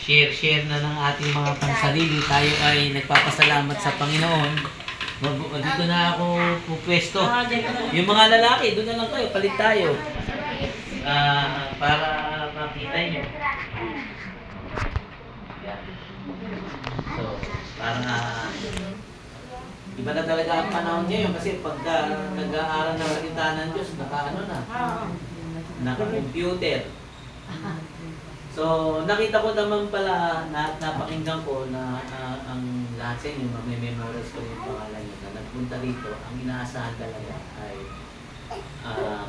share na ng ating mga pansarili. Tayo ay nagpapasalamat sa Panginoon. Dito na ako pupwesto. Yung mga lalaki, doon na lang kayo, palit tayo. Para makita nyo. So, parang iba na talaga ang panahon ngayon kasi pagka nag-aaral ng salita ng Diyos, naka-computer. So, nakita ko naman pala, napakinggan ko na ang lahat sa inyo, mag-memorize ko yung pangalan nyo na nagpunta rito, ang inaasahan talaga ay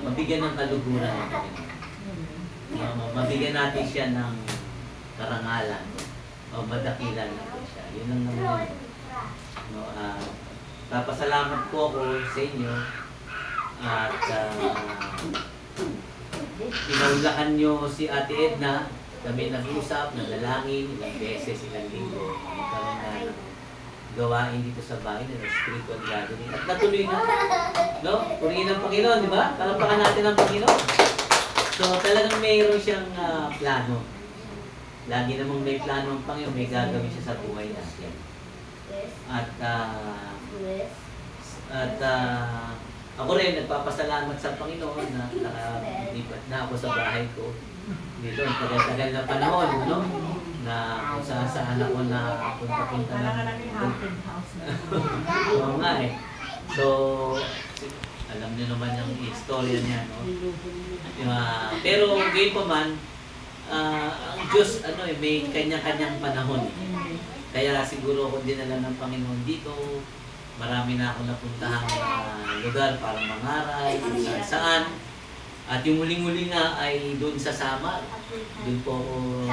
mabigyan ng kaluguran ng Panginoon. Mabigyan natin siya ng karangalan o madakilan natin siya. Yun ang naman yun. No, papasalamat po ako sa inyo at pinaulaan nyo si Ate Edna. Kami nag-usap, naglalangin, ilang beses, ilang linggo. Magkaroon na ng gawain dito sa bahay na spiritual gathering. At natuloy na. No? Purihin ng Panginoon, di ba? Talampakan natin ang Panginoon. So talagang mayroon siyang plano. Lagi namang may plano ang Panginoon, may gagawin siya sa buhay natin. At ako rin, nagpapasalamat sa Panginoon na nakalipat na ako sa bahay ko. Dito, ang tagal-tagal na panahon, no? Na kung saan ako na punta-punta na. Oo nga eh. So, alam niyo naman yung istorya niya, no? Pero gayon pa man, ang Diyos, may kanya-kanyang panahon. Kaya siguro ako dinala ng Panginoon dito. Marami na ako napuntahang lugar para mangaral, kung saan. At yung muling-muli nga ay doon sa Samar. Doon po ako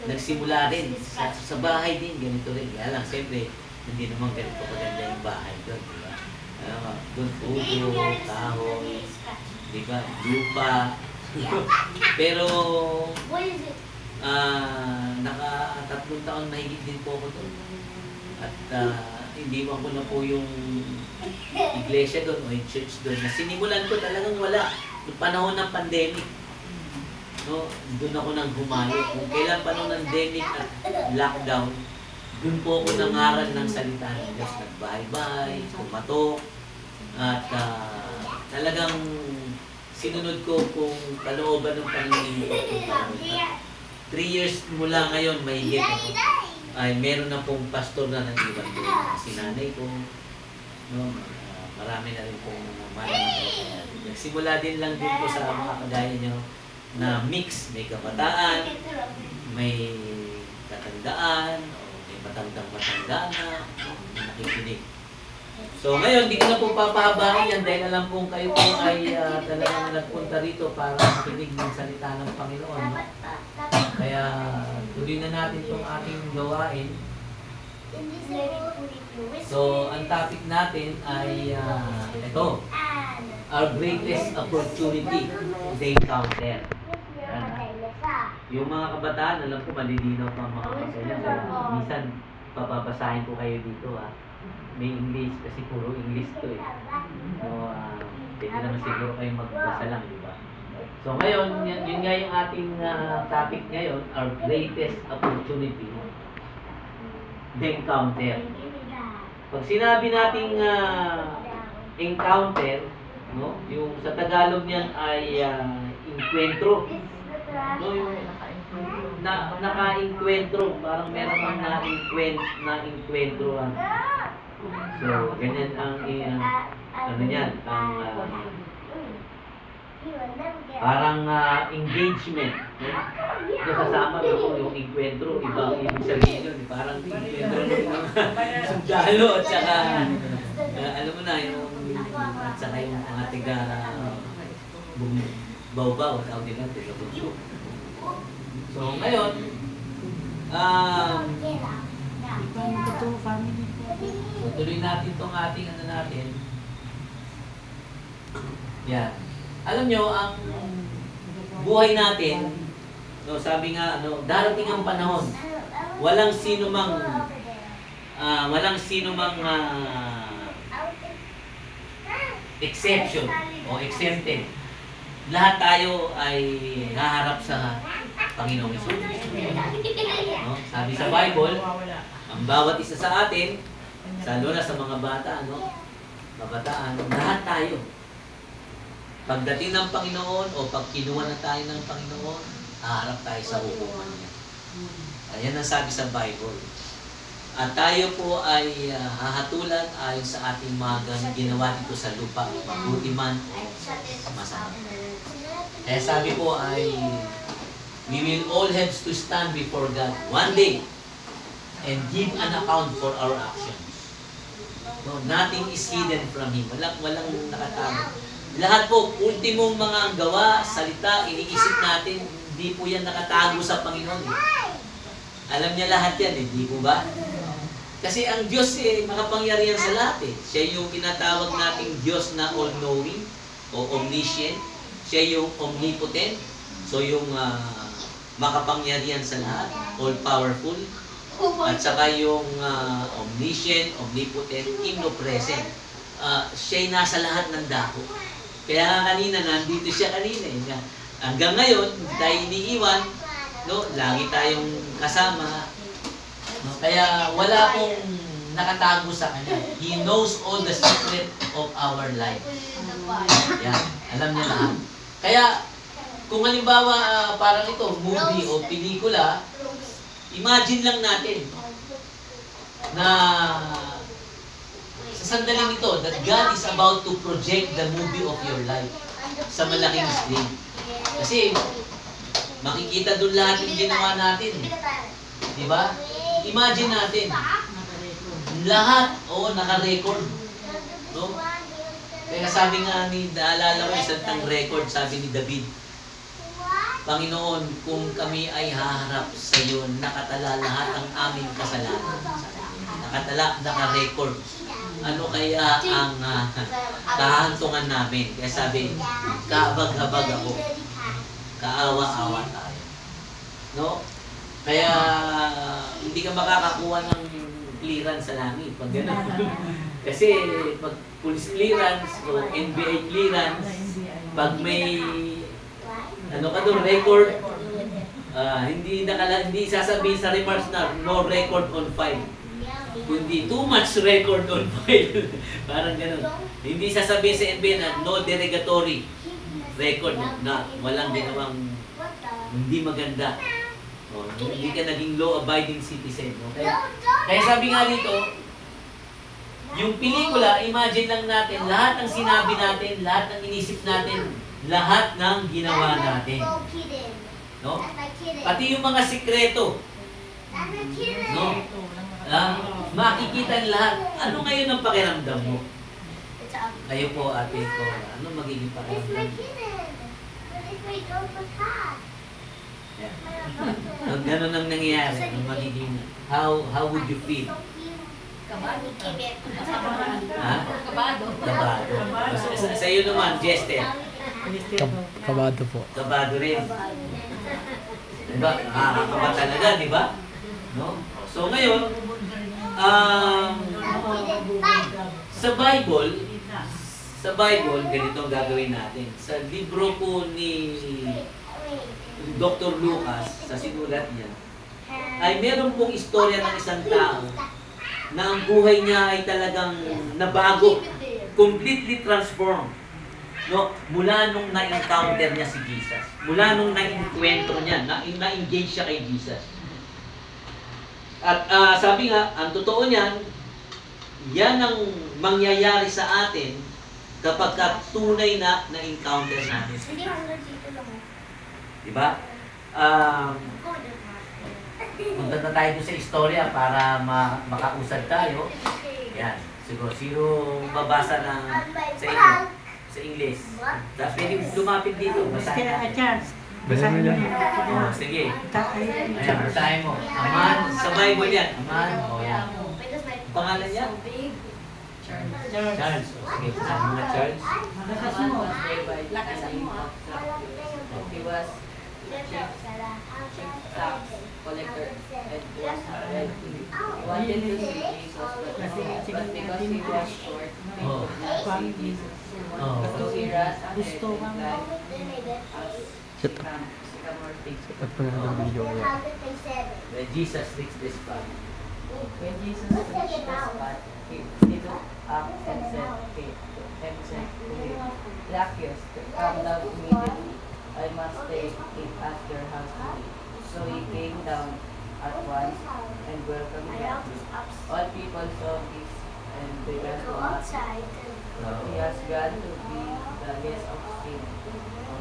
nagsimula rin. Sa bahay din, ganito rin. Kaya lang, siyempre, hindi naman ganito kaganda yung bahay doon. Diba? Doon pugo, kahoy, diba? Lupa. Pero, naka-3 taon mahigit din po ako doon. At iniwan ko na po yung iglesia doon o yung church doon. Na sinimulan ko talagang wala. Noong panahon ng pandemic. No, doon ako nang humayo. Kung kailan panahon ng pandemic at lockdown, doon po ako nangaral ng salita ng Diyos. Nagbahay-bahay, kumatok. At talagang sinunod ko kung kalooban ng Panginoon. 3 years mula ngayon, mahigit ako. Ay meron na pong pastor na nag-iwan doon. Si nanay ko, no, marami na rin pong malamang. Nagsimula din lang din po sa mga kagaya nyo na mix, may kabataan, may katandaan, o may matandang-matanda na nakikinig. So ngayon, di ko na po papahabain yan dahil alam kong kayo po ay talagang nagpunta rito para makinig ng salita ng Panginoon. No? Kaya tuloy na natin itong ating gawain. So, ang topic natin ay ito. Our greatest opportunity to encounter. Yung mga kabataan, alam ko malilinaw pa ang mga kasayan. Minsan, papabasahin ko kayo dito. May English kasi puro English to eh. So, pwede naman siguro kayo magbasa lang, di ba? So ngayon, yun nga yung ating topic ngayon, our greatest opportunity to encounter. Pag sinabi nating encounter, no, yung sa Tagalog niyan ay encuentro. No, yung naka-encuentro, parang meron kang na-encuentro. So, ganyan ang ano yan, ang parang engagement. No? Kasama ko yung encuentro, ibang ibig sabihin yun, parang encuentro ng sundalo at saka alam mo na, yung at saka yung mga tiga baw-baw, tawag nila, tiga-bunso. So, ngayon, so, tuloy natin itong ating ano natin. Yan. Alam nyo, ang buhay natin, no, sabi nga, darating ang panahon. Walang sino mang exception o exempted. Lahat tayo ay haharap sa Panginoong Hesus. Sabi sa Bible, ang bawat isa sa atin, lalo na sa mga bata, no? Kabataan, lahat tayo. Pagdating ng Panginoon o pag kinuha na tayo ng Panginoon, haharap tayo sa hukuman niya. Ayan ang sabi sa Bible. At tayo po ay hahatulan ayon sa ating mga ginawa dito sa lupa, mabuti man o masama. Kaya sabi po ay, we will all have to stand before God one day and give an account for our actions. No, nothing is hidden from Him. Walang nakatago. Lahat po, ultimong mga gawa, salita, iniisip natin, hindi po yan nakatago sa Panginoon. Alam niya lahat yan, hindi po ba? Kasi ang Diyos makapangyarihan sa lahat eh. Siya yung tinatawag nating Diyos na all-knowing o omniscient. Siya yung omnipotent. So yung makapangyarihan sa lahat, all-powerful. At saka yung omniscient, omnipotent, omnipresent. Siya'y nasa lahat ng dako. Kaya nga kanina, nandito siya kanina. Hanggang ngayon, tayo iniiwan, no? Lagi tayong kasama. No? Kaya wala pong nakatago sa Kanya. He knows all the secret of our life. Yan, alam niya lahat. Kaya, kung halimbawa parang ito, movie o pelikula, imagine lang natin na sa sandaling ito that God is about to project the movie of your life sa malaking screen. Kasi makikita doon lahat yung ginawa natin. Di ba? Imagine natin. Lahat, naka-record. No? Kaya sabi nga naalala ko isang record, sabi ni David, Panginoon, kung kami ay haharap sa iyo, nakatala lahat ang aming kasalanan. Nakatala, naka-record. Ano kaya ang kahantungan namin? Kaya sabi, kaabag-habag ako. Kaawa-awa tayo. No? Kaya hindi ka makakakuha ng clearance sa langit. Pag gano'n. Kasi pag police clearance o NBA clearance, pag may record, hindi sasabihin sa remarks na no record on file. Kundi too much record on file. Parang ganun. Hindi sasabihin sa NBA na no derogatory record na walang ginawang hindi maganda. Hindi ka naging law-abiding citizen. Okay? Kaya sabi nga dito, yung pelikula, imagine lang natin, lahat ng sinabi natin, lahat ng inisip natin, lahat ng ginawa natin. No? Pati yung mga sikreto. No? Makikita lahat. Ano ngayon ang pakiramdam mo? Kayo po, ate ko. Ano magiging pakiramdam mo? Yeah. Pag gano'n ang nangyayari, ang magiging, how would you feel? Kabado. Ha? Kabado. Sa iyo naman, Jester. Kabado po. Kabado rin. Diba? Nakakakaba talaga, di ba? No? So ngayon, sa Bible, ganito ang gagawin natin. Sa libro po ni Dr. Lucas, sa sinulat niya, ay meron pong istorya ng isang tao na ang buhay niya ay talagang nabago, completely transformed. No? Mula nung na-encounter niya si Jesus. Mula nung na-encuentro niya, na-engage siya kay Jesus. At sabi nga, ang totoo niyan, yan ang mangyayari sa atin kapag tunay na na-encounter natin. Diba? Punta na tayo sa istorya para makausad tayo. Yan. Siguro, sino babasa ng sa inyo? Sa English. Pwede lumapit dito. Basahin natin. Basahin mo yan. Oh, sige. Ayan, basahin mo. Aman. Sa Bible yan. Aman. O yan. Pangalan niya? Charles. O, sige. Basahin mo na, Charles. Lakas mo. He was chief tax collector and was arrested. He wanted to see Jesus, but because he was short, he could not see Jesus. So he rushed ahead and climbed a sycamore fig At pala ng video ko yan. When Jesus reached this spot. When Jesus reached the spot, he looked up and said to him, Zacchaeus, come down immediately. I must stay at your house today. So he came down at once and welcomed him. All people saw this and began to ask, he has gone to be the least of sin.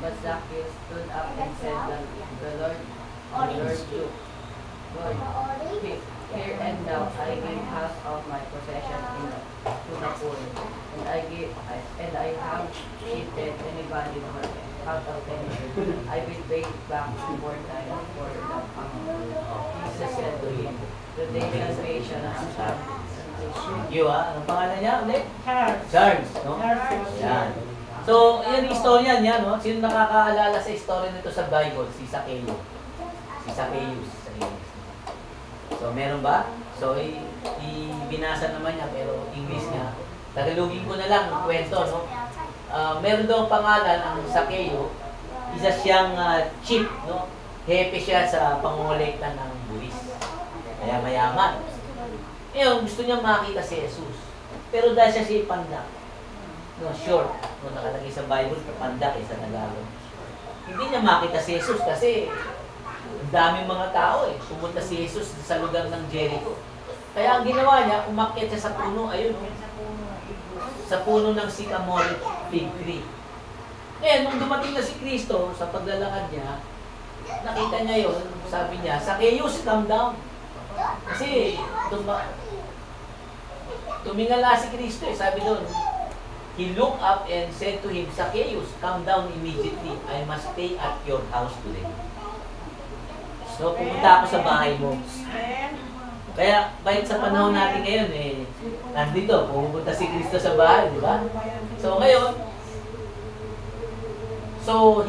But Zacchaeus stood up and said, the Lord, look, Lord, here and now I give half of my possession to the poor, and I have cheated anybody out of anything. I will pay back 4 times for the amount. Jesus said to him, today salvation has come. Thank you, ha. Anong pangalan niya ulit? Charles, no? Yan. So, yan yung istorya niya, no? Sino nakakaalala sa istorya nito sa Bible? Si Zacchaeus. Si Zacchaeus. So, meron ba? So, binasa naman niya, pero English niya. Tagalogin ko na lang ang kwento, no? Meron daw pangalan ang Zacchaeus. Isa siyang chief, no? Hepe siya sa pangongolekta ng buwis. Kaya mayaman. Ngayon, gusto niya makita si Jesus. Pero dahil siya si pandak, no, short, no, nakalagay sa Bible, pandak sa Tagalog. Hindi niya makita si Jesus kasi ang daming mga tao eh. Pumunta si Jesus sa lugar ng Jericho. Kaya ang ginawa niya, umakyat siya sa puno, ayun, sa puno ng sycamore fig tree. Ngayon, nung dumating na si Kristo sa paglalakad niya, nakita niya yun, sabi niya, Zacchaeus, come down. Kasi tumingala si Kristo eh, sabi doon, he looked up and said to him, Zacchaeus, come down immediately. I must stay at your house today. So, pumunta ako sa bahay mo. Kaya, kahit sa panahon natin ngayon, eh, nandito, pumunta si Kristo sa bahay, di ba? So, ngayon,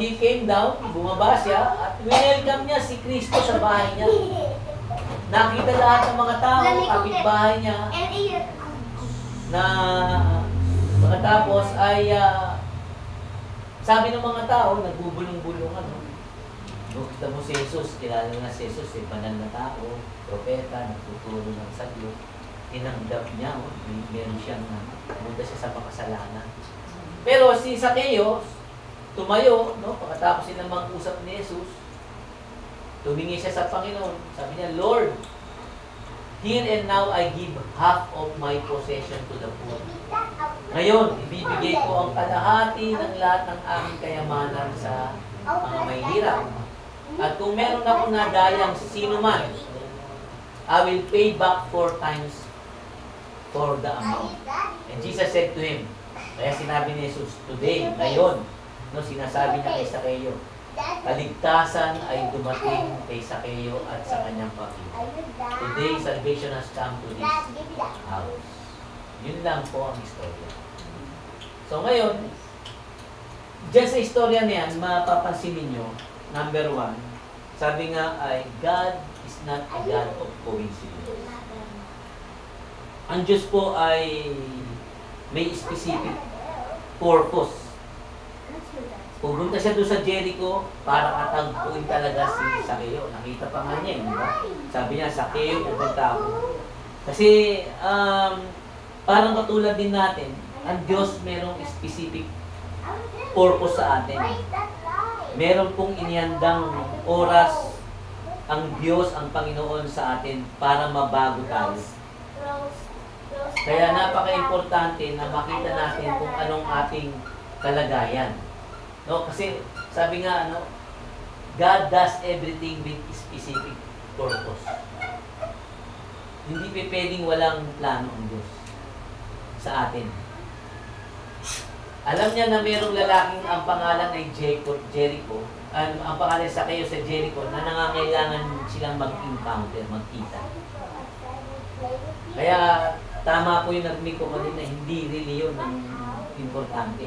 he came down, bumaba siya, at welcome niya si Kristo sa bahay niya. Nakita lahat ng mga tao, kapitbahay niya, na pagkatapos ay, sabi ng mga tao, nagbubulong-bulungan, no? Kita mo si Jesus, kilala na si Jesus, banal na tao, propeta, nagtuturo ng saglo. Tinanggap niya, meron siyang pumunta siya sa makasalanan. Pero si Zacchaeus, tumayo, no? Pagkatapos silang mag-usap ni Jesus, tumingi siya sa Panginoon. Sabi niya, Lord, here and now I give half of my possession to the poor. Ngayon, ibibigay ko ang kalahati ng lahat ng aming kayamanan sa mga may hirap. At kung meron akong nadayang sino man, I will pay back 4 times for the amount. And Jesus said to him, kaya sinabi ni Jesus, today, ngayon, no, sinasabi niya kay Zacchaeus, kaligtasan ay dumating kay Zacchaeus at sa kanyang pamilya. Today, salvation has come to this house. Yun lang po ang istorya. So ngayon, dyan sa istorya niyan, mapapansin ninyo, number 1, sabi nga ay, God is not a God of coincidence. Ang Diyos po ay may specific purpose. Pumunta siya doon sa Jericho para katagpuin talaga si Zacchaeus. Nakita pa nga niya, di ba? Sabi niya, Zacchaeus, pupunta ako. Kasi, parang katulad din natin, ang Diyos merong specific purpose sa atin. Meron pong inihandang oras ang Diyos, ang Panginoon sa atin para mabago tayo. Kaya napaka-importante na makita natin kung anong ating kalagayan. No, kasi sabi nga God does everything with specific purpose. Hindi pwedeng walang plano ang Diyos sa atin. Alam niya na mayroong lalaking ang pangalan ay Jericho, ang pangalan sa kayo sa Jericho na nangangailangan silang mag-encounter, magkita. Kaya tama po yung narinig ko kanina, hindi reliyon ang importante.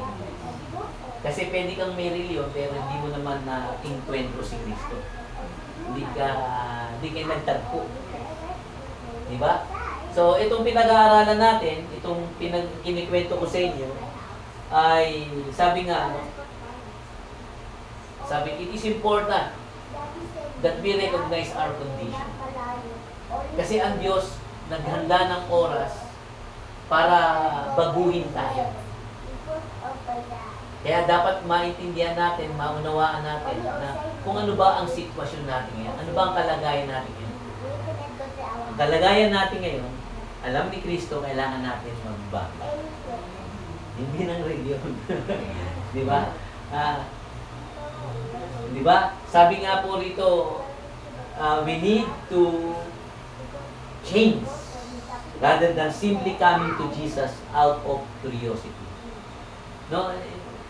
Kasi pwede kang may reliyon pero hindi mo naman na encuentro si Kristo. Hindi ka nagtagpo. Diba? So, itong pinag-aaralan natin, itong kinikwento ko sa inyo, ay sabi nga, sabi, it is important that we recognize our condition. Kasi ang Diyos naghanda ng oras para baguhin tayo. Kaya dapat maintindihan natin, maunawaan natin na kung ano ba ang sitwasyon natin ngayon. Ano ba ang kalagayan natin ngayon. Ang kalagayan natin ngayon, alam ni Kristo, kailangan natin magbago. Hindi ng reliyon. Di ba? Di ba? Sabi nga po rito, we need to change rather than simply coming to Jesus out of curiosity. No?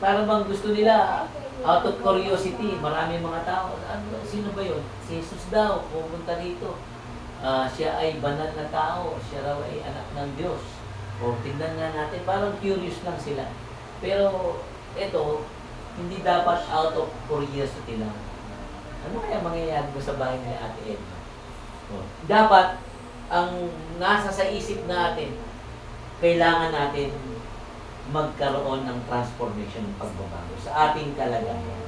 Parang bang gusto nila out of curiosity, maraming mga tao, sino ba yun? Si Jesus daw, pumunta dito. Siya ay banal na tao, siya raw ay anak ng Diyos. O tignan nga natin, parang curious lang sila. Pero ito, hindi dapat out of curiosity lang. Ano kaya mangyayari ko sa bahay ni Ate Edna? Dapat, ang nasa sa isip natin, kailangan natin magkaroon ng transformation, ng pagbabago sa ating kalagayan.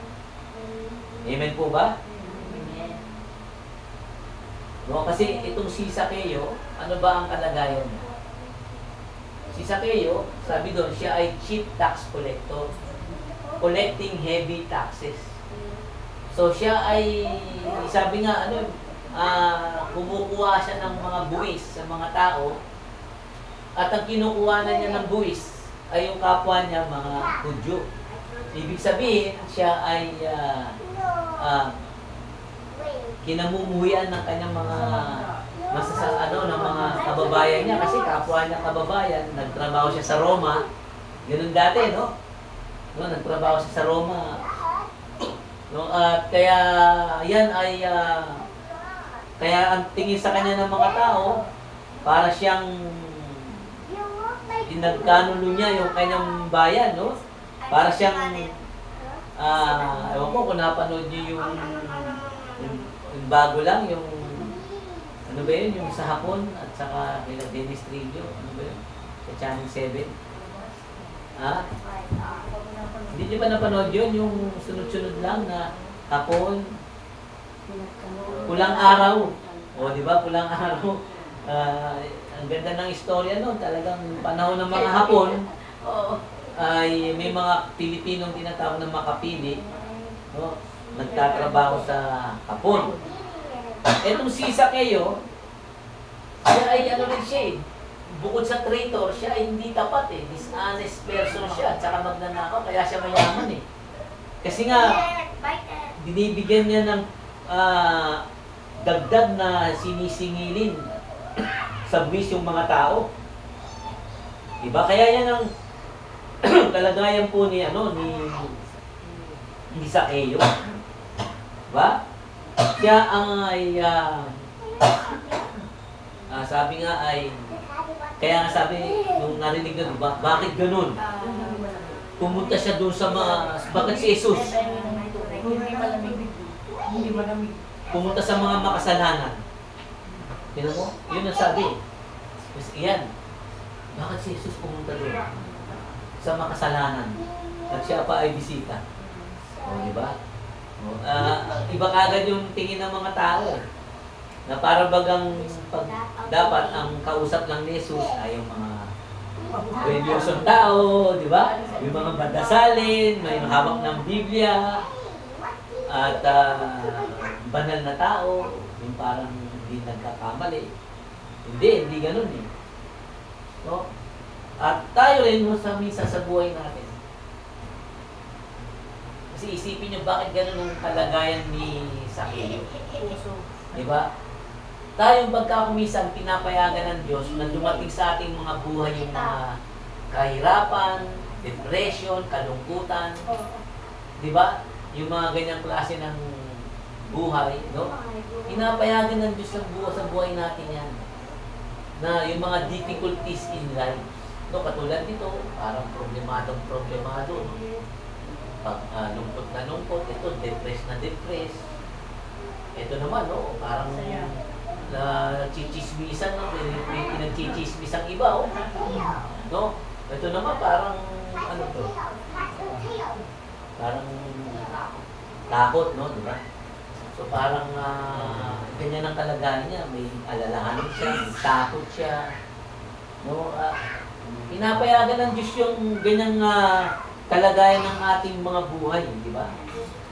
Amen po ba? No, kasi itong si Zaccheo, ano ba ang kalagayan niya? Si Zaccheo, sabi doon, siya ay chief tax collector, collecting heavy taxes. So siya ay, sabi nga, kumukuha siya ng mga buwis sa mga tao, at ang kinukuha na niya ng buwis ay yung kapwa niya, mga Hudyo. Ibig sabihin, siya ay kinamumuhian ng kanyang mga ng mga kababayan niya, kasi kapwa niya kababayan, nagtrabaho siya sa Roma. Ganun dati, no? Nagtrabaho siya sa Roma. No, at kaya yan ay kaya ang tingin sa kanya ng mga tao, para siyang pinagkanulo niya yung kanyang bayan, no? Para siyang ewan ko kung napanood niyo yung bago lang, yung ano ba yun, yung sa hapon at saka kila Dennis Trillo, ano ba yun, sa Channel 7. Hindi niyo ba napanood yun, yung sunod-sunod lang na hapon, pulang araw. O, di ba, pulang araw. Ang ganda ng istorya noon, talagang panahon ng mga hapon, ay may mga Pilipinong tinatawag na makapili, no? Nagtatrabaho sa hapon. Etong si Zaccheo, siya ay ano rin siya eh. Bukod sa traitor, siya ay hindi tapat eh. Dishonest person siya, at saka magnanakaw, kaya siya mayaman eh. Kasi nga, binibigyan niya ng dagdag na sinisingilin sa buwis yung mga tao. Diba? Kaya yan ang kalagayan po ni Zaccheo. Diba? Siya ang ay sabi nga ay, kaya nga sabi nung narinig na, diba? Bakit ganun? Pumunta siya doon sa bakit si Jesus? Hindi malamig. Pumunta sa mga makasalanan. Tignan mo? Yun ang sabi. Yan. Bakit si Jesus pumunta doon? Sa makasalanan. At siya pa ay bisita. O, diba? Iba kagad yung tingin ng mga tao. Na para bagang dapat ang kausap lang ni Jesus ay yung mga religiosong tao, di ba? Yung mga badasalin, may hawak ng Biblia, at banal na tao, yung parang hindi nagkakamali. Hindi ganun eh. No? At tayo rin sa misa sa buhay natin. Kasi isipin nyo bakit ganun ang kalagayan ni Zaccheo. Di ba? Tayong pagkakumisan, pinapayagan ng Diyos na dumating sa ating mga buhay yung mga kahirapan, depression, kalungkutan. Di ba? Yung mga ganyang klase ng buhay, no? Pinapayagan ng Diyos sa buhay natin yan. Na yung mga difficulties in life. No, katulad dito, parang problemado. Lungkot na lungkot. Ito, depressed na depressed. Ito naman, no? Parang chichismisan, no? May pinagchichismisang iba, oh. No? Ito naman, parang, ano to? Parang takot, no? Diba? So, parang, ganyan ang kalagayan niya. May alalahanin siya, may takot siya. No? Pinapayagan ng Diyos yung ganyang kalagayan ng ating mga buhay, di ba?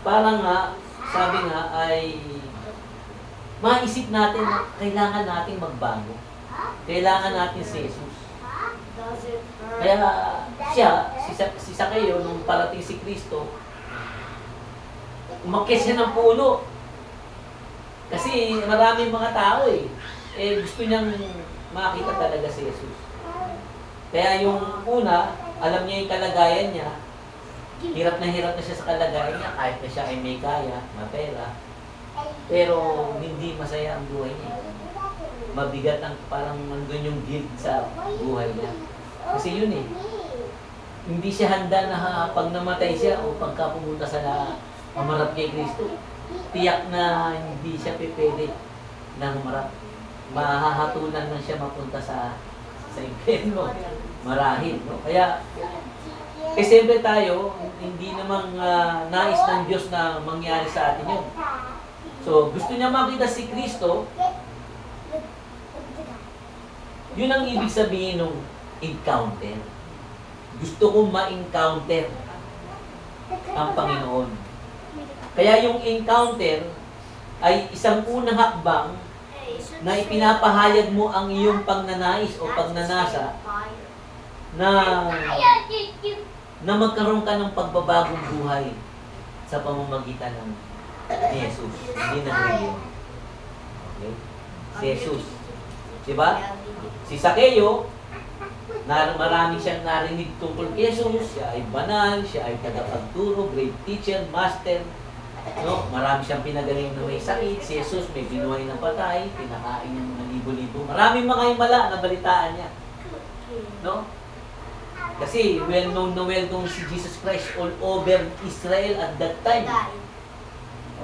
Para nga, sabi nga ay maisip natin na kailangan natin magbago. Kailangan natin si Jesus. Kaya siya, si Sakeo, nung parating si Kristo, umakyat siya ng puno. Kasi maraming mga tao gusto niyang makita talaga si Jesus. Kaya yung una, alam niya yung kalagayan niya, hirap na siya sa kalagayan niya, kahit na siya ay may kaya, mapera, pero hindi masaya ang buhay niya. Mabigat ang parang nandun yung guilt sa buhay niya. Kasi yun hindi siya handa na pag namatay siya o pagka pumunta sa mamarap kay Kristo, tiyak na hindi siya pwede na humarap. Mahahatulan na siya mapunta sa impyerno. Marahil, no? Kaya, siyempre tayo, hindi namang nais ng Diyos na mangyari sa atin yun. So, gusto niya makita si Kristo, yun ang ibig sabihin ng encounter. Gusto kong ma-encounter ang Panginoon. Kaya yung encounter ay isang unang hakbang na ipinapahayag mo ang iyong pagnanais o pagnanasa na magkaroon ka ng pagbabagong buhay sa pamamagitan ng Jesus. Hindi na ngayon. Okay? Si Jesus. Diba? Si Sakeo, marami siyang narinig tungkol kay Jesus. Siya ay banal, siya ay tagapagturo, great teacher, master. No, marami siyang pinagaling na may sakit. Si Jesus may binuhay na patay, pinakain niya mga libo-libo. Maraming mga himala na balitaan niya. No? Kasi well-known si Jesus Christ all over Israel at that time.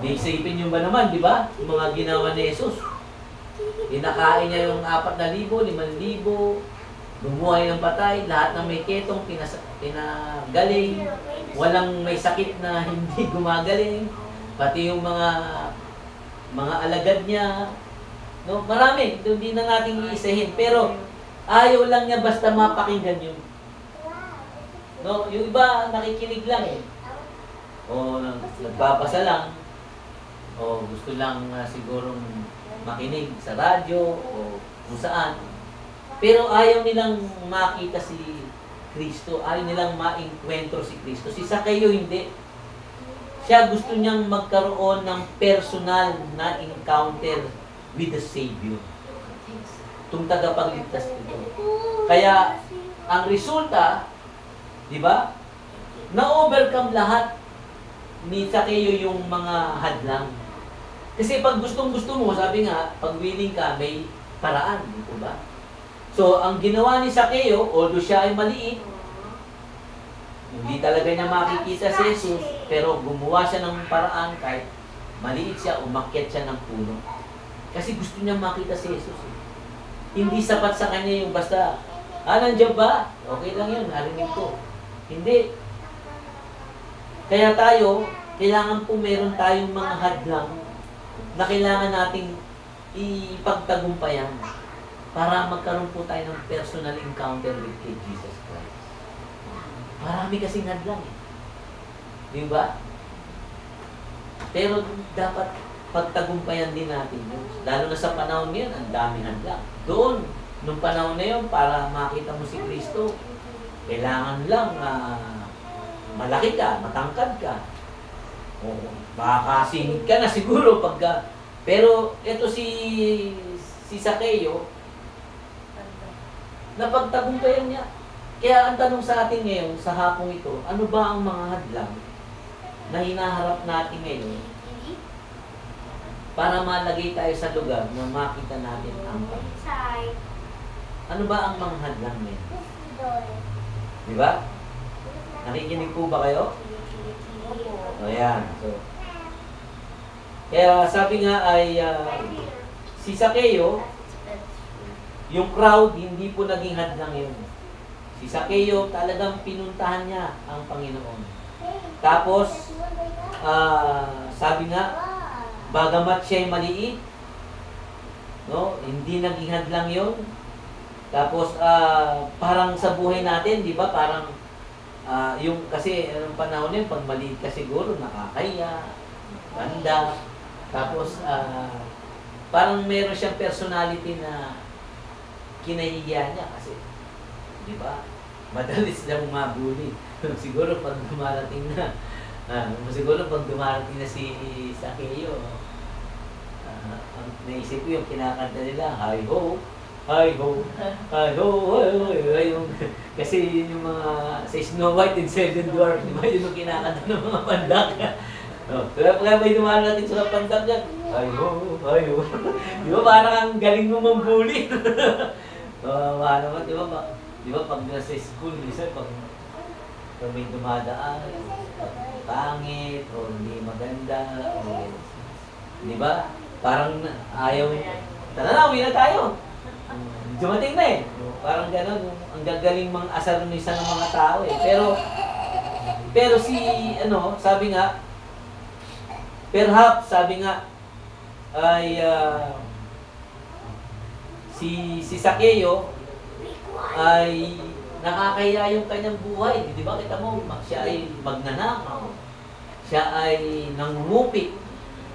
Isipin niyo ba naman, di ba? Yung mga ginawa ni Jesus. Pinakain niya yung 4,000, 5,000, bumuhay ng patay, lahat ng may ketong pinagaling, walang may sakit na hindi gumagaling, pati yung mga alagad niya, no, marami, hindi na natin iisahin, pero ayaw lang niya basta mapakinggan yun. No, yung iba nakikinig lang o nagbabasa lang, o gusto lang sigurong makinig sa radyo o kung saan. Pero ayaw nilang makita si Kristo, ayaw nilang ma-enkwentro si Kristo. Si Sakeo hindi. Siya gusto niyang magkaroon ng personal na encounter with the Savior. Itong tagapagligtas nito. Kaya, ang resulta, di ba, na-overcome lahat ni Sakeo yung mga hadlang. Kasi pag gustong-gusto mo, sabi nga, pag willing ka, may paraan, di ba? So, ang ginawa ni Sakeo, although siya ay maliit, hindi talaga niya makikita si Jesus, pero gumawa siya ng paraan kahit maliit siya, umakyat siya ng puno. Kasi gusto niya makita si Jesus. Hindi sapat sa kanya yung basta, nandiyan ba? Okay lang yun, narinig ko. Hindi. Kaya tayo, kailangan po meron tayong mga hadlang na kailangan nating ipagtagumpayan para magkaroon po tayo ng personal encounter with Jesus Christ. Marami kasing hadlang Di ba? Pero dapat pagtagumpayan din natin yun. Lalo na sa panahon ngayon, ang dami hadlang. Doon, nung panahon na yun, para makita mo si Kristo, kailangan lang malaki ka, matangkad ka. O, makakasingit ka na siguro pagka... Pero ito si Sakeo, napagtagumpayan niya. Kaya ang tanong sa atin ngayon, sa hapong ito, ano ba ang mga hadlang na hinaharap natin ngayon para malagay tayo sa lugar na makita natin ang Panginoon? Ano ba ang mga hadlang ngayon? Di ba? Nakikinig po ba kayo? O yan. So, kaya sabi nga ay si Sakeo, yung crowd, hindi po naging hadlang yun. Si Sakeo, talagang pinuntahan niya ang Panginoon. Tapos, sabi nga, bagamat siya'y maliit, No? Hindi naging hadlang yun. Tapos, parang sa buhay natin, di ba? Parang, yung kasi, anong panahon yun, pag maliit ka siguro, nakakaya, ganda. Tapos, parang meron siyang personality na kinahihiya niya kasi, di ba? Madali silang mabuli. Siguro pag dumarating na, si Zaccheo, naisip ko yung kinakanta nila, hi ho, hi ho, hi ho, hi ho, yung, kasi yun yung mga, sa Snow White and Seven Dwarfs, di ba? Yun yung kinakanta ng mga pandak. Kaya may dumarating sa pandak niya, hi ho, hi ho. Di ba parang ang galing mo mambuli? Naman, di ba pag nasa school, minsan pag may dumadaan, pangit, o hindi maganda, o, di ba? Parang ayaw, tara na, uwi na tayo. Dumating na eh. Parang gano'n, ang gagaling mang asar ng isa ng mga tao eh. Pero si, sabi nga, perhaps, sabi nga, ay, si Zaccheo, ay nakakaya yung kanyang buhay. Di ba? Kita mo, siya ay magnanakaw. Siya ay nangungupit.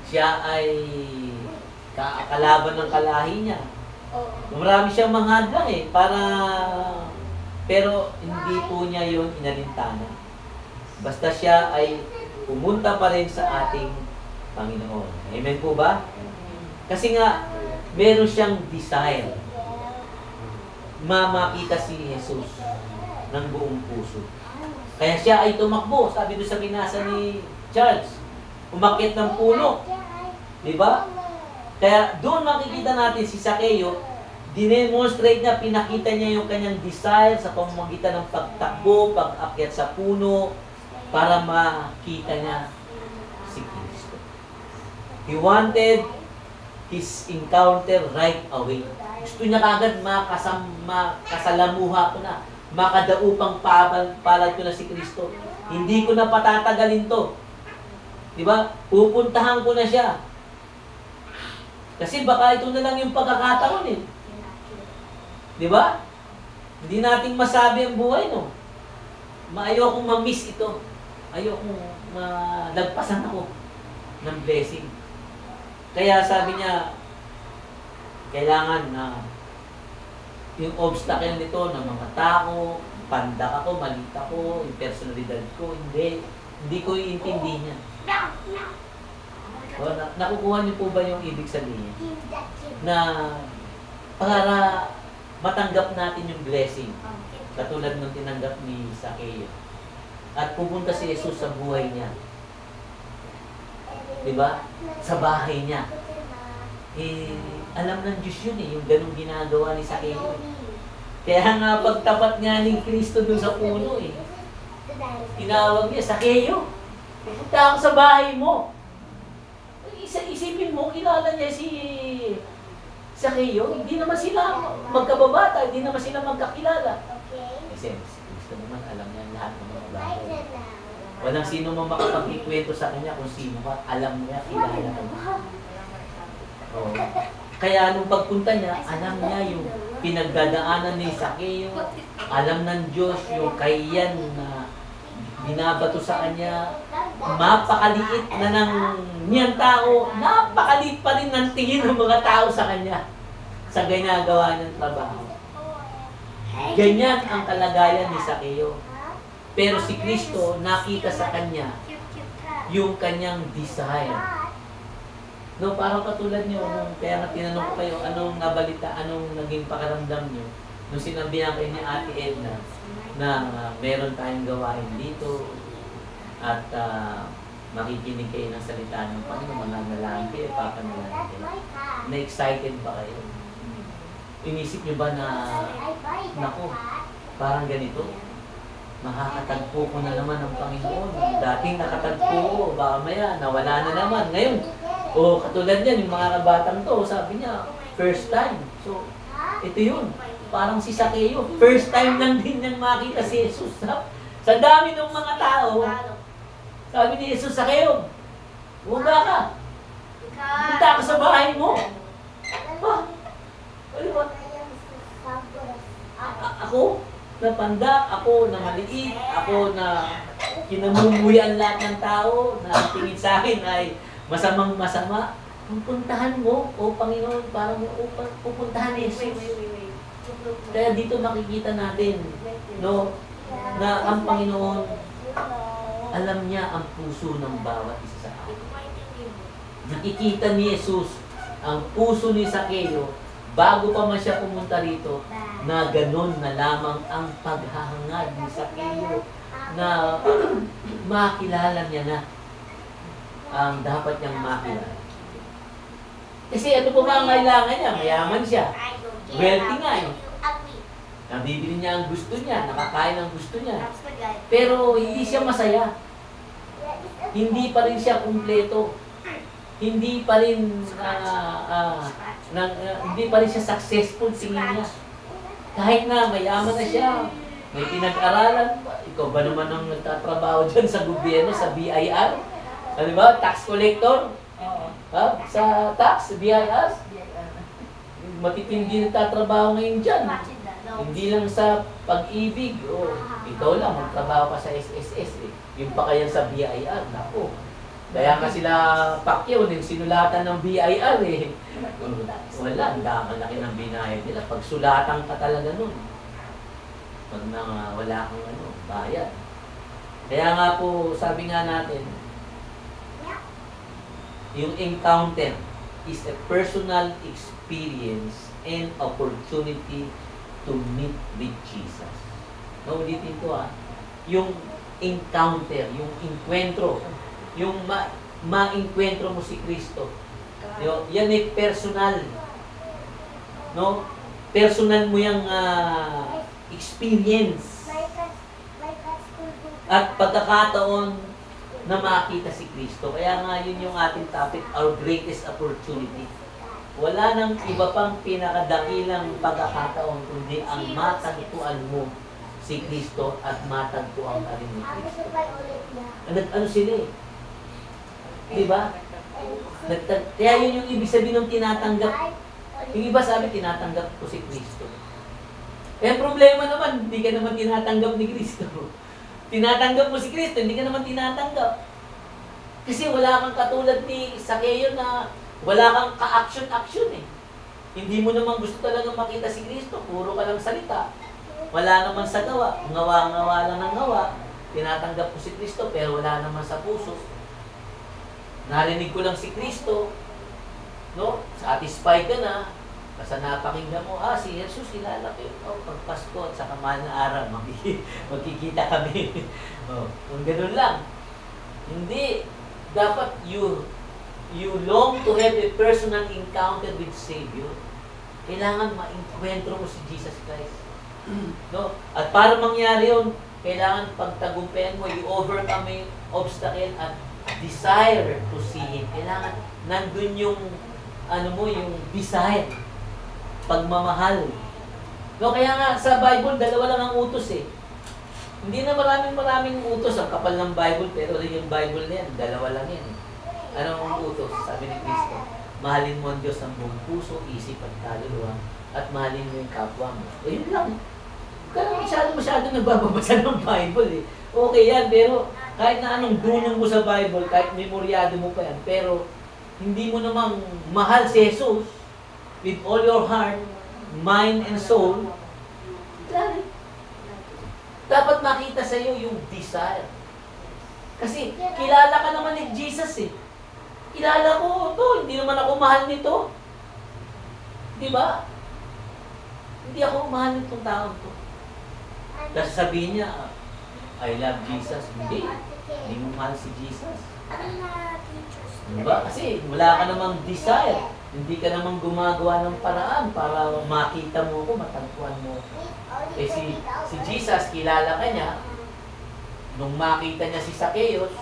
Siya ay kalaban ng kalahi niya. Marami siyang mga hadlang eh. Pero hindi po niya yun inalintana. Basta siya ay pumunta pa rin sa ating Panginoon. Amen po ba? Kasi nga, meron siyang desire makita si Jesus ng buong puso. Kaya siya ay tumakbo. Sabi doon sa binasa ni Charles, umakyat ng puno. Di ba? Kaya doon makikita natin si Zaccheo, dinemonstrate niya, pinakita niya yung kanyang desire sa pamamagitan ng pagtakbo, pag-akyat sa puno, para makita niya si Kristo. He wanted his encounter right away. Gusto niya kagad makasalamuha ko na, makadaupang palad ko na si Kristo. Hindi ko na patatagalin to. Diba? Pupuntahan ko na siya. Kasi baka ito na lang yung pagkakataon eh. Diba? Hindi nating masabi ang buhay, no? Ayokong ma-miss ito. Ayokong malagpasan ako ng blessing. Kaya sabi niya, kailangan na yung obstacle nito ng mga tao, pandak ako, malit ako, yung personalidad ko, hindi ko iintindi niya. O, nakukuha niyo po ba yung ibig sabihin? Na para matanggap natin yung blessing, katulad ng tinanggap ni Zaccheo, at pupunta si Jesus sa buhay niya. Diba? Sa bahay niya. Alam ng Diyos yun yung ganung ginagawa ni Zaccheo. Kaya nga pagtapat nga ni Kristo dun sa puno tinawag niya, Zaccheo, pupunta ako sa bahay mo. Isipin mo, kilala niya si Zaccheo, hindi naman sila magkababata, hindi naman sila magkakilala. Kasi si Kristo naman, alam niya lahat ng mga bagay. Walang sino man makapagkikwento sa kanya kung sino ka, alam niya, kilala ka mo. Oh. Kaya nung pagpunta niya, alam niya yung pinagdadaanan ni Zaccheo, alam ng Diyos yung kahiyan na binabato sa kanya, mapakaliit na ng niyang tao, napakaliit pa rin ng tingin ng mga tao sa kanya sa ginagawa niyang trabaho. Ganyan ang kalagayan ni Zaccheo. Pero si Kristo nakita sa kanya yung kanyang desire. No, parang katulad nyo, kaya nga tinanong ko kayo, anong nabalita, anong naging pakaramdam nyo nung sinabihan kayo ni Ate Edna na meron tayong gawain dito at makikinig kayo ng salita ng Panginoon, mananalangin kayo, papanalangin kayo. Na-excited ba kayo? Inisip nyo ba na, naku, parang ganito, makakatagpo ko na naman ng Panginoon. Dating nakatagpo ko, baka maya, nawala na naman. Ngayon, katulad yan, yung mga kabatang to, sabi niya, first time. So, ito yun. Parang si Zaccheo, first time lang din niyang makita si Jesus. Sa dami ng mga tao, sabi ni Jesus, Zaccheo, huwag ka. Punta ka sa bahay mo. na pandak, ako na maliit, ako na kinamumuyan lahat ng tao, na tingin sa akin ay masamang masama, pupuntahan mo, o Panginoon, parang pupuntahan ni Jesus. Kaya dito makikita natin, no, na ang Panginoon, alam niya ang puso ng bawat isa sa atin. Nakikita ni Jesus ang puso ni Sakeo bago pa man siya pumunta rito, na ganun na lamang ang paghahangad ni Sakeo na makilala niya na ang dapat niyang makilala. Kasi ano po mga kailangan niya? Mayaman siya. Wealthy nga eh. Nabibili niya ang gusto niya, nakakain ang gusto niya. Pero hindi siya masaya. Hindi pa rin siya kumpleto. Hindi pa rin hindi pa rin siya successful tingin niya. Kahit na mayaman na siya, may pinag-aralan pa. Ikaw ba naman ang nagtatrabaho dyan sa gobyerno, sa BIR? Ano ba? Tax collector? Ha? Sa tax, BIR? Matitindi nagtatrabaho ngayon dyan. Hindi lang sa pag-ibig. O, ikaw lang, magtrabaho ka sa SSS. Eh. Yung pa kaya sa BIR. Naku. Kaya nga sila Pacquiao, sinulatan ng BIR eh. Wala, ang laki ng binayad nila. Pag sulatan ka talaga nun. Pag wala kang bayad. Kaya nga po, sabi nga natin, yung encounter is a personal experience and opportunity to meet with Jesus. Naulitin ko yung encounter, yung encuentro, yung ma-encuentro mo si Kristo. Yan ay personal. No? Personal mo yung experience. At pagkakataon na makita si Kristo. Kaya nga yun yung ating topic, our greatest opportunity. Wala nang iba pang pinakadakilang pagkakataon kundi ang matagpuan mo si Kristo at matagpuan ka rin ni Kristo. Ano sila eh? Diba? Kaya yun yung ibig sabihin ng tinatanggap. Yung iba sabi, tinatanggap ko si Kristo. Kaya problema naman, hindi ka naman tinatanggap ni Kristo. Tinatanggap mo si Kristo, hindi ka naman tinatanggap. Kasi wala kang katulad ni Sakeo na wala kang ka-action-action eh. Hindi mo naman gusto talagang makita si Kristo, puro ka lang salita. Wala naman sa gawa, ngawa-ngawa lang ng ngawa. Tinatanggap ko si Kristo, pero wala naman sa puso. Narinig ko lang si Kristo, no? Satisfied ka na, basta napakinggan mo, si Jesus, kilala ko yun. Pag Pasko at sa kamahal na araw, magkikita kami. Kung ganun lang. Hindi. Dapat you long to have a personal encounter with Savior. Kailangan ma-encuentro mo si Jesus Christ. No? At para mangyari yun, kailangan pagtagumpayan mo, you overcome yung obstacle at desire to see Him. Kailangan nandun yung yung desire, pagmamahal. No, kaya nga sa Bible, dalawa lang ang utos eh. Hindi na maraming utos ang kapal ng Bible, pero yung Bible na yan, dalawa lang yan. Anong utos? Sabi ni Kristo, mahalin mo ang Diyos ng buong puso, isip at kaluluwa, at mahalin mo yung kapwa mo. Yun lang. Kaya masyado nagbabasa ng Bible eh. Okay yan, pero kahit na anong dunong mo sa Bible, kahit memoryado mo pa yan, pero hindi mo namang mahal si Jesus with all your heart, mind, and soul, dapat makita sa iyo yung desire. Kasi kilala ka naman ni Jesus eh. Kilala ko to, hindi naman ako mahal nito. Di ba? Hindi ako mahal nitong tao to. Kasi sabihin niya, I love Jesus. Hindi mo mahal si Jesus. Diba? Kasi wala ka namang desire. Hindi ka namang gumagawa ng paraan para makita mo ako, matagpuan mo. Eh si Jesus, kilala ka niya. Nung makita niya si Sakeo,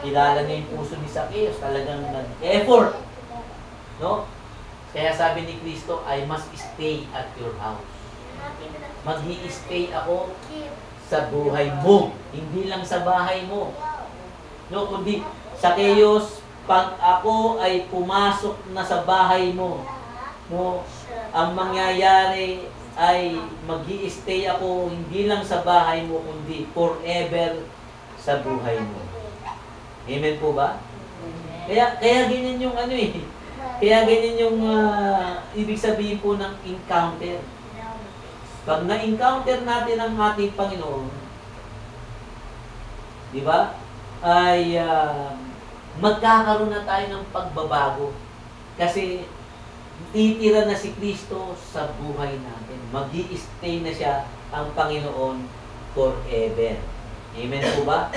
kilala niya yung puso ni Sakeo, talagang nag-effort. No? Kaya sabi ni Kristo, I must stay at your house. Mag-i-stay ako sa buhay mo, hindi lang sa bahay mo. No, kundi Sakeo, pag ako ay pumasok na sa bahay mo, no, ang mangyayari ay mag-i-stay ako hindi lang sa bahay mo, kundi forever sa buhay mo. Amen po ba? Kaya ganyan yung ano eh. Kaya ganyan yung ibig sabihin po ng encounter. Pag na-encounter natin ang ating Panginoon, di ba, ay magkakaroon na tayo ng pagbabago. Kasi titira na si Kristo sa buhay natin. Mag-i-stay na siya ang Panginoon forever. Amen po ba?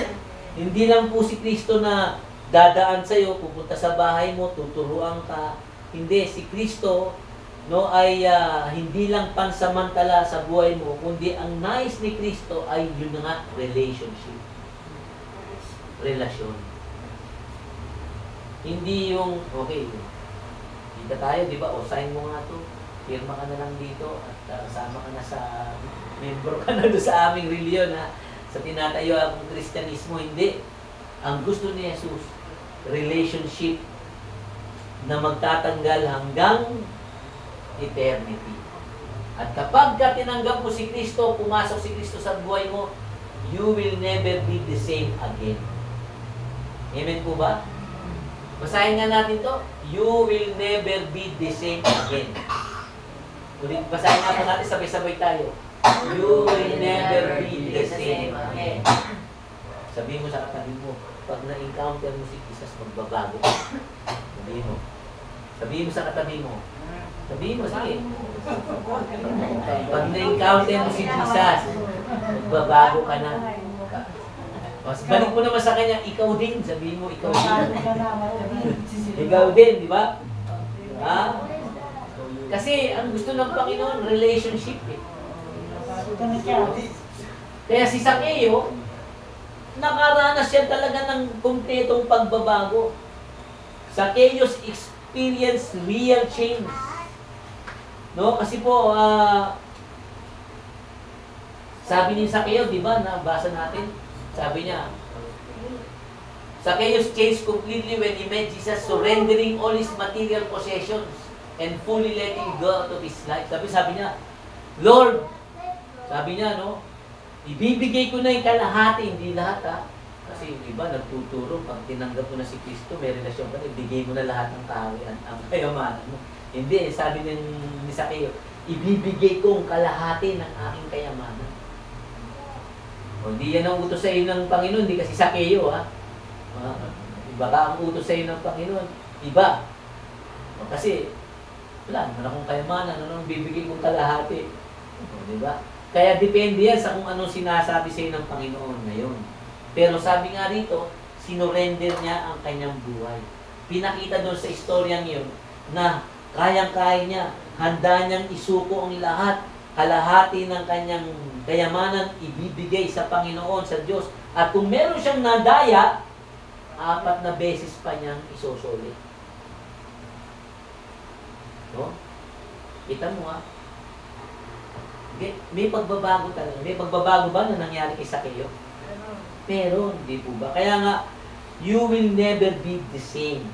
Hindi lang po si Kristo na dadaan sa iyo, pupunta sa bahay mo, tuturuan ka. Hindi, si Kristo no ay hindi lang pansamantala sa buhay mo, kundi ang nais ni Kristo ay yun nga, relationship. Relasyon. Hindi yung, okay, kita tayo, di ba? O, sign mo nga to. Firma ka na lang dito at sama ka na sa, member ka na doon sa aming reliyon, ha? Sa tinatayo akong Kristyanismo, hindi. Ang gusto ni Jesus, relationship na magtatanggal hanggang eternity. At kapag ka tinanggap mo si Kristo, pumasok si Kristo sa buhay mo, you will never be the same again. Amen po ba? Basahin nga natin to. You will never be the same again. Ulit, basahin nga po natin, sabay-sabay tayo. You will never be the same again. Sabihin mo sa katabi mo, pag na-encounter mo si Jesus, magbabago ka. Sabihin mo. Sabihin mo sa katabi mo. Sabihin mo, sige. Pag na-encounter mo si Jesus, magbabago ka na. Mas balik mo naman sa kanya, ikaw din. Sabihin mo, ikaw din. Ikaw din, di ba? Ha? Kasi ang gusto ng Panginoon, relationship eh. Kaya si Zacchaeus, nakaranas siya talaga ng kumpletong pagbabago. Zacchaeus experienced real change. No? Kasi po, sabi ni Zacchaeus, di ba, nabasa natin, sabi niya, Zacchaeus changed completely when he met Jesus, surrendering all his material possessions and fully letting go of his life. Sabi niya, Lord, sabi niya, no, ibibigay ko na yung kalahati, hindi lahat ha. Kasi yung iba, nagtuturo, pag tinanggap mo na si Kristo, may relasyon ka na, ibigay mo na lahat ng kawian, ang kayamanan mo. Hindi, sabi ni Zacchaeus, ibibigay ko ang kalahati ng aking kayamanan. O, hindi yan ang utos sa iyo ng Panginoon, hindi kasi Zacchaeus ha. Iba ka ang utos sa iyo ng Panginoon, iba. O, kasi, wala, ano akong kayamanan, ano bibigay kong kalahati. O, di ba? Kaya depende yan sa kung anong sinasabi sa iyo ng Panginoon ngayon. Pero sabi nga rito, sinurrender niya ang kanyang buhay. Pinakita doon sa istorya niyon na kayang-kaya niya, handa niyang isuko ang lahat, kalahati ng kanyang kayamanan, ibibigay sa Panginoon, sa Diyos. At kung meron siyang nadaya, 4 na beses pa niyang isusulit. No? Kita mo ha? May pagbabago talaga. May pagbabago ba na nangyari kay Zacchaeus? Pero, hindi po ba? Kaya nga, you will never be the same.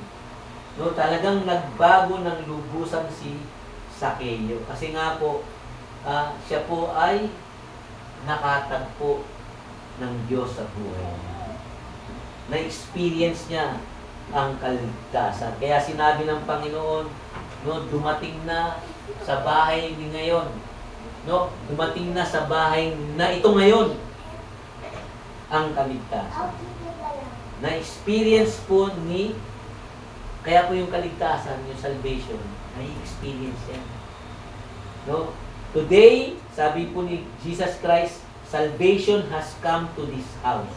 No, talagang nagbago ng lubusan si Zacchaeus. Kasi nga po, siya po ay nakatagpo ng Diyos sa buhay niya. Na-experience niya ang kaligtasan. Kaya sinabi ng Panginoon, no, dumating na sa bahay ni ngayon. No, dumating na sa bahay na ito ngayon ang kaligtasan. Na-experience po ni, kaya po yung kaligtasan, yung salvation, na-experience yan. No? Today, sabi po ni Jesus Christ, salvation has come to this house.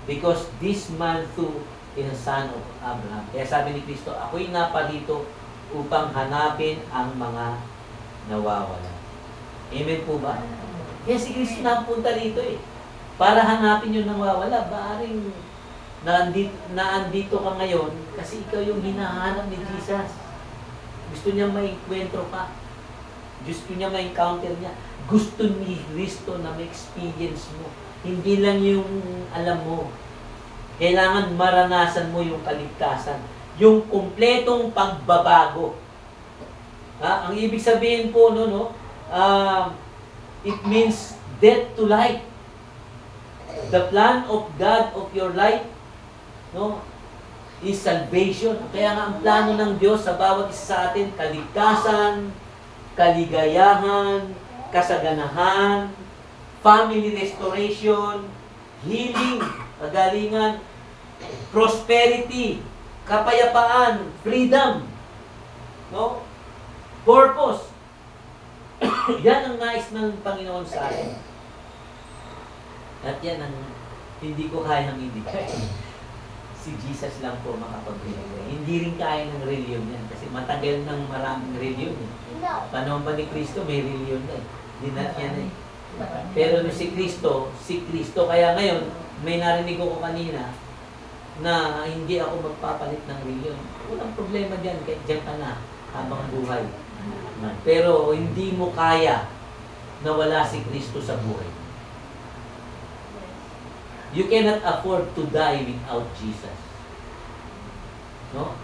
Because this man too is a son of Abraham. Kaya sabi ni Kristo, ako'y naparito upang hanapin ang mga nawawala. Amen po ba? Kaya si Kristo napunta rito eh. Para hanapin yung nawawala. Baaring naandito ka ngayon kasi ikaw yung hinahanap ni Jesus. Gusto niya maikwentro ka. Gusto niya ma-encounter niya. Gusto ni Kristo na ma-experience mo. Hindi lang yung alam mo. Kailangan maranasan mo yung kaligtasan. Yung kumpletong pagbabago. Ha? Ang ibig sabihin po, no, it means death to life. The plan of God of your life, no, is salvation. Kaya nga ang plano ng Diyos sa bawat isa sa atin, kaligtasan, kaligayahan, kasaganahan, family restoration, healing, kagalingan, prosperity, kapayapaan, freedom, no? Purpose. Yan ang nais ng Panginoon sa atin. At yan ang hindi ko kayang ibigay. Si Jesus lang po makapagbigay. Hindi rin kaya ng reliyon yan. Kasi matagal ng maraming reliyon. Panahon pa ni Kristo, may reliyon na eh. Hindi na yan eh. Pero si Kristo. Kaya ngayon, may narinig ko kanina na hindi ako magpapalit ng reliyon. Walang problema dyan, kahit dyan ka na habang buhay. Pero hindi mo kaya na wala si Kristo sa buhay. You cannot afford to die without Jesus. No?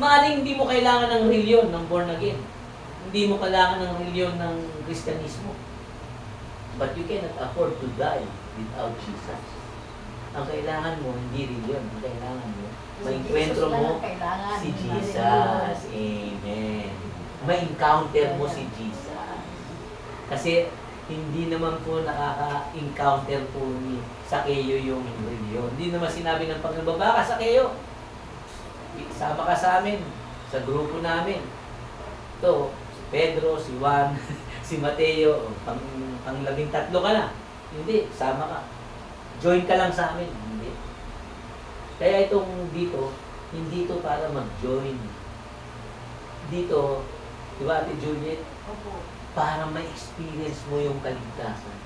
Maaaring hindi mo kailangan ng reliyon ng born again. Hindi mo kailangan ng reliyon ng Kristyanismo. But you cannot afford to die without Jesus. Ang kailangan mo, hindi reliyon. Ang kailangan mo, ma-encuentro mo si Jesus. Amen. Ma-encounter mo si Jesus. Kasi hindi naman po nakaka-encounter po ni Sakeo yung reliyon. Hindi naman sinabi ng Panginoon, baba ka Sakeo. Sama ka sa amin, sa grupo namin. Ito, si Pedro, si Juan, si Mateo, pang-13 ka na. Hindi, sama ka. Join ka lang sa amin. Hindi. Kaya itong dito, hindi ito para mag-join. Dito, di ba Ate Juliet? Opo. Para ma-experience mo yung kaligtasan.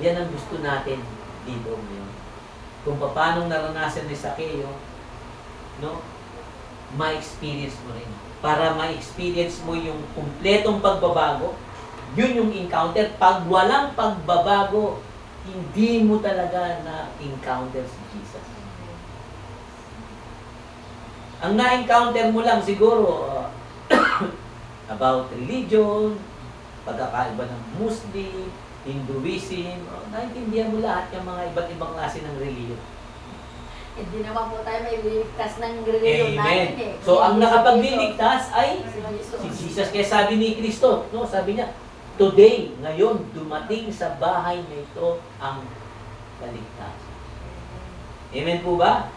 Yan ang gusto natin dito ngayon. Kung paano naranasan ni Sakeo, no? Ma-experience mo rin. Para ma-experience mo yung kumpletong pagbabago, yun yung encounter. Pag walang pagbabago, hindi mo talaga na-encounter si Jesus. Ang na-encounter mo lang siguro, about religion, pagkakaiba ng Muslim, Hinduism, naintindihan mo lahat yung mga iba't ibang klase ng religion. Hindi naman po tayo may liligtas ng reliyon Amen. natin eh. So, ang nakapagliligtas ay Si si Jesus. Kaya sabi ni Kristo, no, sabi niya, today, ngayon, dumating sa bahay na ito ang kaligtasan. Amen po ba?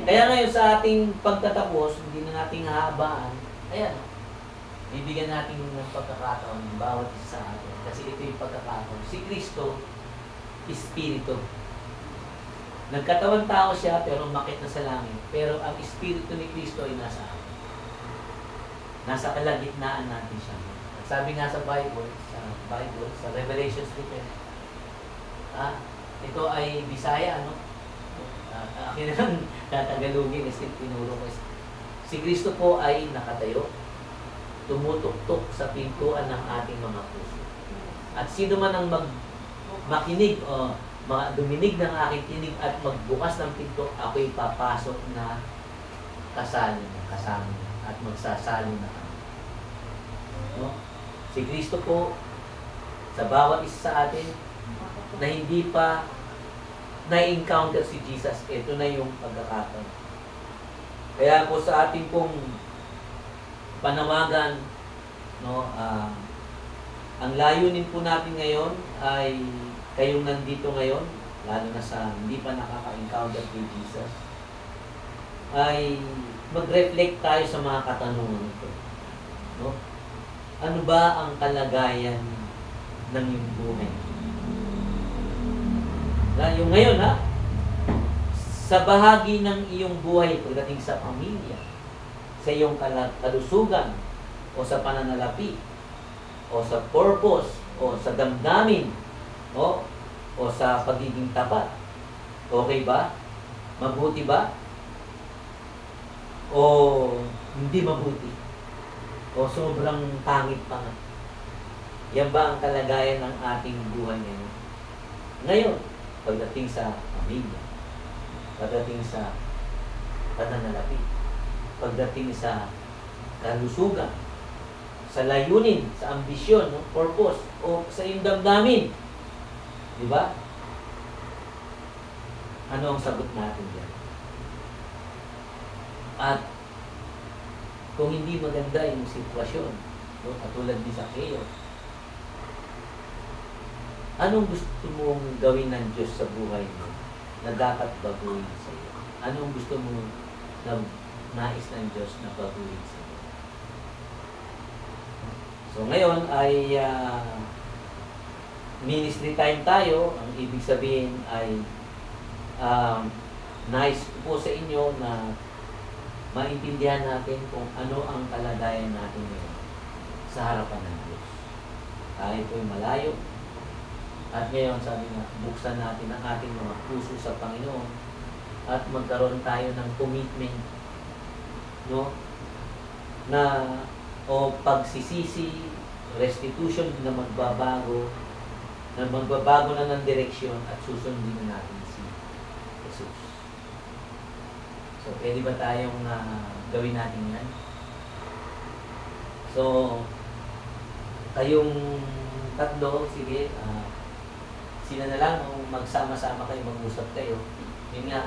Kaya ngayon sa ating pagtatapos, hindi na nating hahabaan, ayan, bibigyan natin ng pagkakataon ng bawat isa sa atin. Kasi ito yung pagkakataon. Si Kristo, Espiritu. Nagkatawan tao siya, pero umakyat na sa langit. Pero ang Espiritu ni Kristo ay nasa atin. Nasa kalagitnaan natin siya. Sabi nga sa Bible, sa Revelation 3, ito ay Bisaya, ano? Akin lang tatagalugin kasi tinuro ko. Si Kristo po ay nakatayo, tumutuktok sa pintuan ng ating mga puso. At sino man ang makinig o duminig ng aking tinig at magbukas ng pinto, ako'y papasok na kasama niya at magsasalo na kami. No? Si Kristo po, sa bawat isa sa atin na hindi pa na-encounter si Jesus, ito na yung pagkakataon. Kaya po sa ating pong panawagan, no, ang layunin po natin ngayon ay kayong nandito ngayon, lalo na sa hindi pa nakaka-encounter kay Jesus, ay mag-reflect tayo sa mga katanungan ito. No? Ano ba ang kalagayan ng iyong buhay? Yung ngayon, sa bahagi ng iyong buhay pagdating sa pamilya, sa iyong kalusugan, o sa pananalapi, o sa purpose, o sa damdamin, o sa pagiging tapat. Okay ba? Mabuti ba? O hindi mabuti? O sobrang pangit pa nga? Yan ba ang kalagayan ng ating buhay ngayon? Ngayon, pagdating sa pamilya, pagdating sa pananalapi, pagdating sa kalusugan, sa layunin, sa ambisyon, no? Purpose, o sa iyong damdamin. Di ba? Ano ang sagot natin diyan? At kung hindi maganda yung sitwasyon, no? Katulad ni Zaccheo, anong gusto mong gawin ng Diyos sa buhay mo na dapat baguhin sa iyo? Anong gusto mo na nais ng Diyos na baguhin sa iyo? So ngayon ay ministry time tayo. Ang ibig sabihin ay nais ko po sa inyo na maintindihan natin kung ano ang kalagayan natin ngayon sa harapan ng Diyos. Tayo po'y malayo. At ngayon, sabi nga, buksan natin ang ating mga puso sa Panginoon at magkaroon tayo ng commitment, no? Na o pagsisisi, restitution na magbabago na ng direksyon at susundin na natin si Jesus. So, pwede ba tayong gawin natin yan? So, kayong tatlo, sige, sila na lang kung magsama-sama kayo, mag-usap kayo. Yun nga,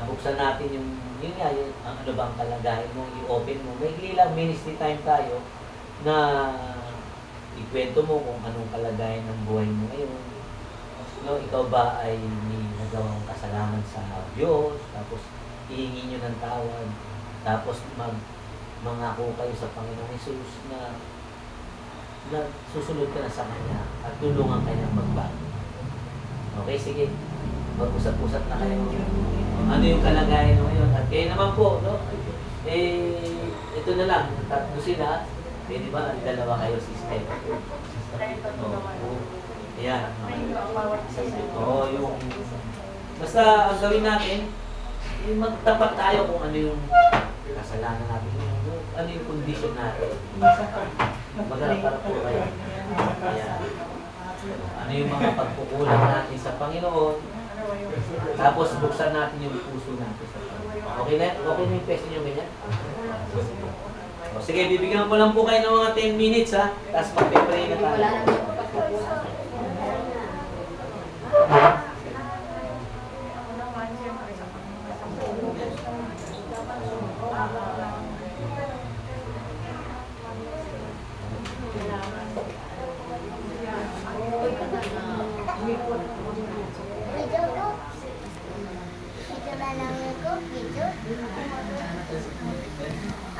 buksan natin yung ano bang kalagayan mo, i-open mo. May lang ministry time tayo na ikwento mo kung anong kalagayan ng buhay mo ngayon. No, ikaw ba ay may nagawang kasalanan sa Diyos, tapos hihingi nyo ng tawad, tapos mangako kayo sa Panginoong Jesus na susunod ka na sa Kanya at tulungan kayo ng magbago. Okay, sige. Mag-usap-usap na kayo. Ano yung kalagayan mo ngayon? At kayo naman po, no? Ito na lang. Tatlo sila. Pwede ba? Dalawa kayo, sister. Ayan. Oo, yung... Basta ang gawin natin, magtapat tayo kung ano yung kasalanan natin. Ano yung condition natin. Magharap po kayo. Ayan. Ano yung mga pagkukulang natin sa Panginoon. Tapos buksan natin yung puso natin sa Panginoon. Okay na yung pwesto nyo ganyan? O, sige, bibigyan ko lang po kayo ng mga 10 minutes ha. Tapos magpe-pray na tayo.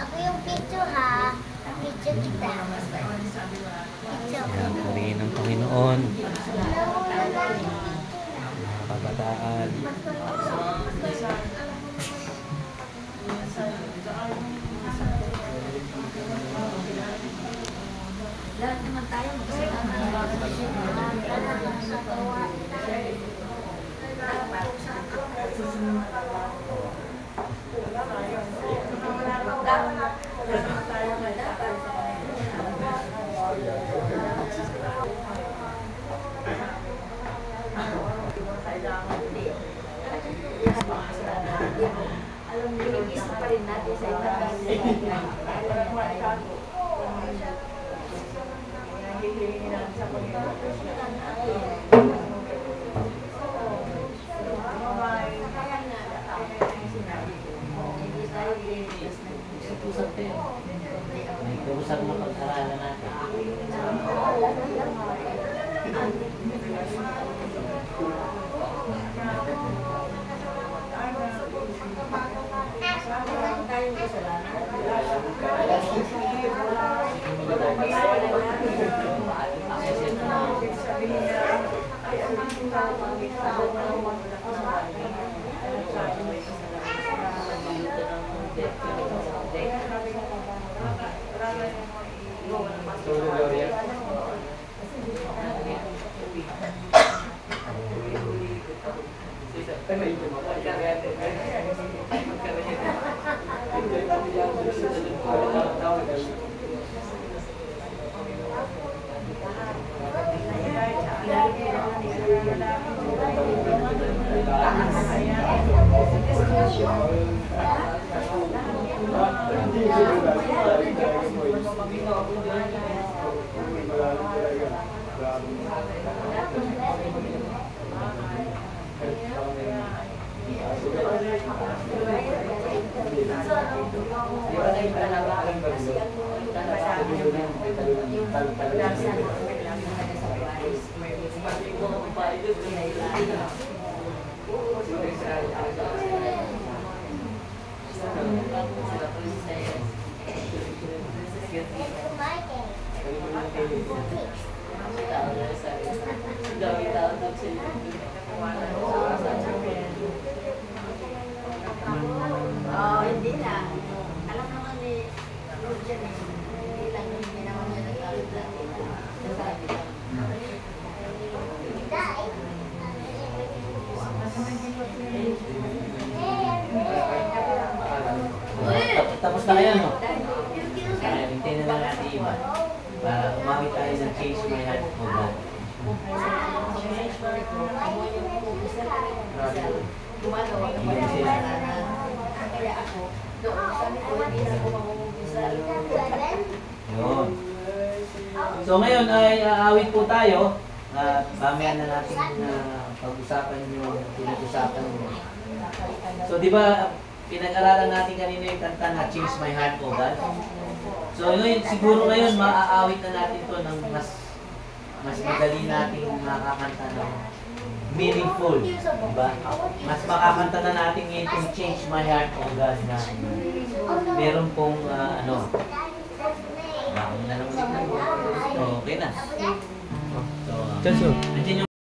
Ako yung picture ha. Picture kita. Ayan, purihin ng Panginoon. Mga kabataan. Lahat naman tayo alam niyo, isa pa rin natin sa May kausap na pag-aralan natin. Di ba kayo talaga? Kasi ang talaga yung lasa ng talaga sa Paris. Hindi na. Alam naman ni Roger eh. Hindi lang hindi naman niya nagsabi lang. Nagsabi lang. Tapos na kayo, no? Kaya, hintayin na lang natin iba. Para umami tayo ng change my heart o God. Gumagawa ng mga kaya ako, doon sabi ko, hindi na ako mamumubisal. Yun. So ngayon ay aawit po tayo. At mamaya na natin pag-usapan yung pinag-usapan mo. So di ba pinag-aralan natin kanina yung kanta na Change My Heart, O God? So yun, siguro ngayon maaawit na natin to ng mas madali nating makakanta ng meaningful, diba? Mas makakanta na natin ngayon yung Change My Heart, O God, na meron pong bakit na naman. So, okay na. So, Just so. andyan yung